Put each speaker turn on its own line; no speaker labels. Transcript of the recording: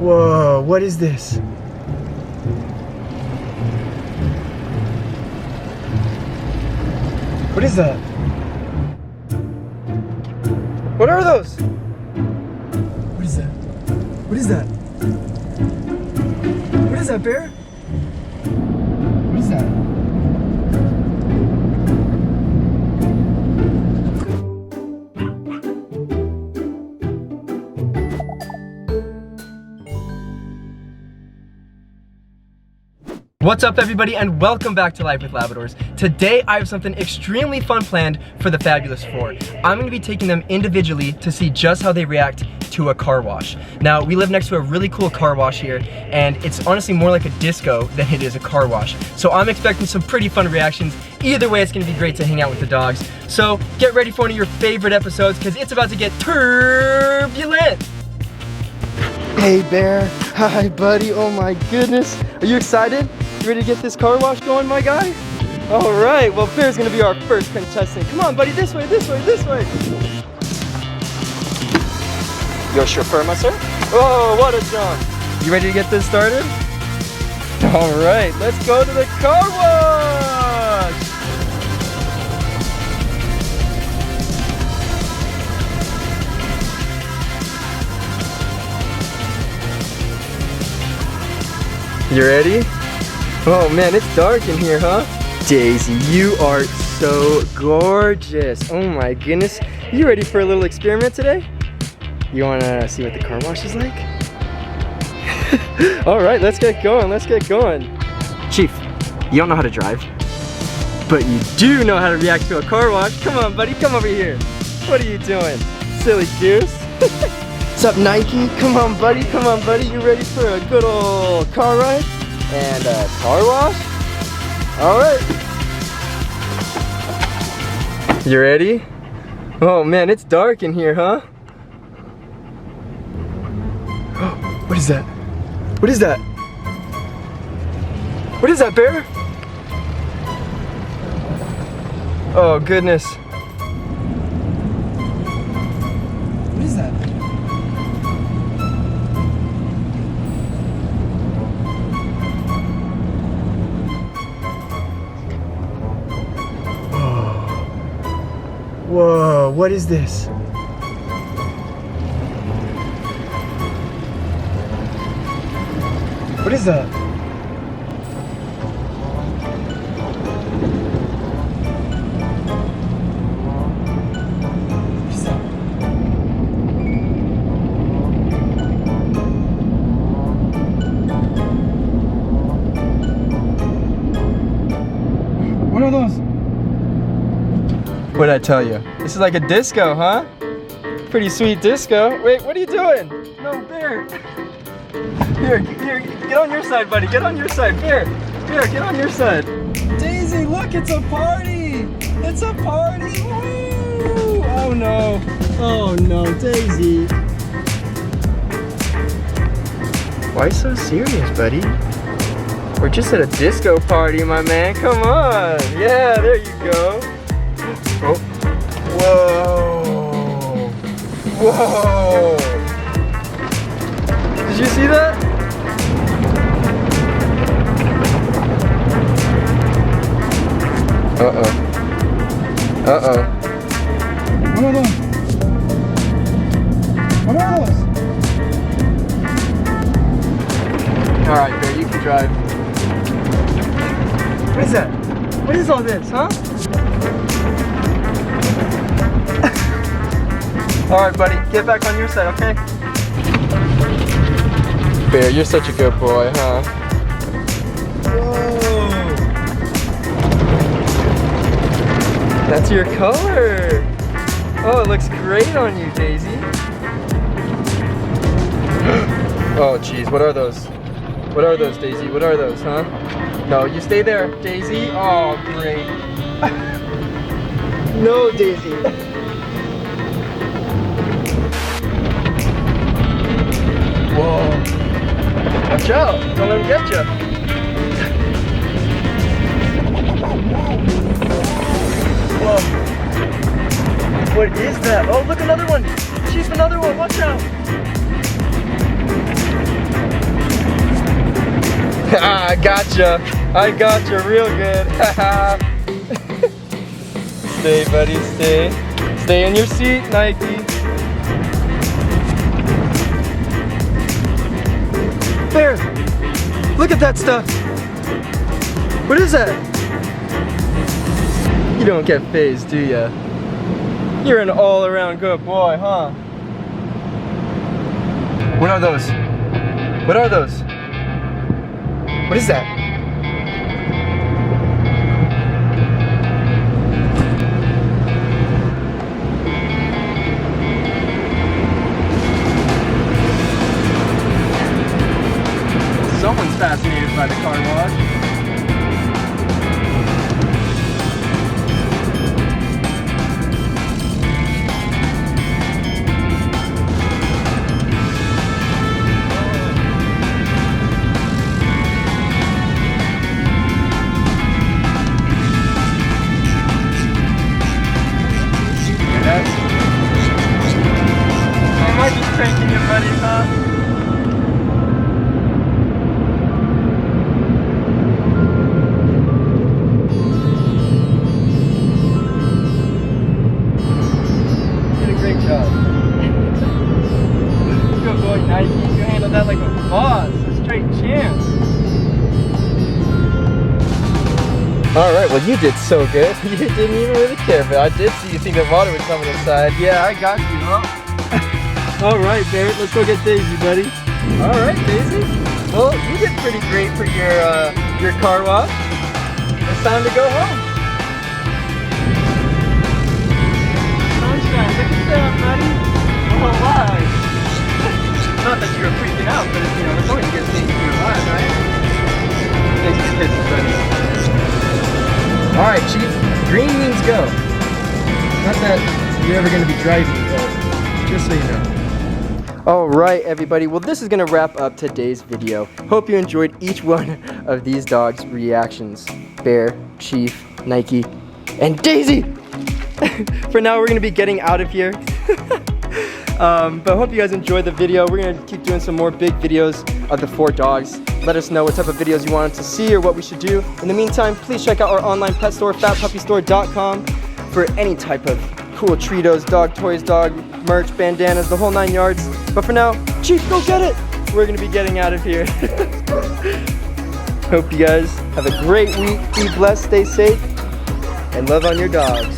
Whoa, what is this? What is that? What are those? What is that? What is that? What is that, bear? What is that? What's up, everybody, and welcome back to Life with Labradors. Today I have something extremely fun planned for the Fabulous Four. I'm going to be taking them individually to see just how they react to a car wash. Now, we live next to a really cool car wash here, and it's honestly more like a disco than it is a car wash. So I'm expecting some pretty fun reactions. Either way, it's going to be great to hang out with the dogs. So get ready for one of your favorite episodes, because it's about to get turbulent. Hey, Bear. Hi, buddy. Oh my goodness. Are you excited? You ready to get this car wash going, my guy? All right, well, Bear's gonna be our first contestant. Come on, buddy, this way, this way, this way. Your chauffeur, my sir? Oh, what a jump. You ready to get this started? All right, let's go to the car wash. You ready? Oh man, it's dark in here, huh? Daisy, you are so gorgeous. Oh my goodness. You ready for a little experiment today? You wanna see what the car wash is like? All right, let's get going, let's get going. Chief, you don't know how to drive, but you do know how to react to a car wash. Come on, buddy, come over here. What are you doing? Silly goose. What's up, Nike? Come on, buddy, You ready for a good old car ride? And a car wash? All right. You ready? Oh man, it's dark in here, huh? What is that? What is that? What is that, Bear? Oh goodness. What is that? Whoa, what is this? What is that? What is that? What are those? What did I tell you? This is like a disco, huh? Pretty sweet disco. Wait, what are you doing? No, Bear. Here, get on your side, buddy. Get on your side. Bear, get on your side. Daisy, look, it's a party. It's a party. Woo! Oh no. Oh no, Daisy. Why so serious, buddy? We're just at a disco party, my man. Come on. Yeah, there you go. Oh. Whoa. Whoa. Did you see that? Uh-oh. Uh-oh. What are those? What are those? All right, Bear, you can drive. What is that? What is all this, huh? All right, buddy, get back on your side, okay? Bear, you're such a good boy, huh? Whoa! That's your color! Oh, it looks great on you, Daisy. Oh, geez, what are those? What are those, Daisy? What are those, huh? No, you stay there, Daisy. Oh, great. No, Daisy. Whoa. Watch out. Don't let him get you. Whoa. What is that? Oh, look, another one. She's another one. Watch out. I gotcha real good. Stay, buddy, stay. Stay in your seat, Nike. Bear, look at that stuff. What is that? You don't get phased, do ya? You're an all-around good boy, huh? What are those? What are those? What is that? Someone's fascinated by the car wash. I might be pranking your buddies, huh? Good boy, Nike. You handled that like a boss, a straight champ. Alright, well you did so good. You didn't even really care, but I did see you think that water was coming inside. Yeah, I got you, huh? Alright, Barrett, let's go get Daisy, buddy. Alright, Daisy. Well, you did pretty great for your car wash. It's time to go home. Sunshine, look at that, buddy. Oh, wow. Not that you were freaking out, but it's, you know, it's always a good thing to be alive, right? Thanks for the kisses, buddy. Alright, Chief. Green means go. Not that you're ever going to be driving, but just so you know. Alright, everybody. Well, this is going to wrap up today's video. Hope you enjoyed each one of these dogs' reactions. Bear, Chief, Nike, and Daisy! For now, we're going to be getting out of here. But I hope you guys enjoyed the video. We're going to keep doing some more big videos of the 4 dogs. Let us know what type of videos you want us to see or what we should do. In the meantime, please check out our online pet store, fatpuppystore.com, for any type of cool Treatos, dog toys, dog merch, bandanas, the whole 9 yards. But for now, Chief, go get it! We're going to be getting out of here. Hope you guys have a great week. Be blessed, stay safe, and love on your dogs.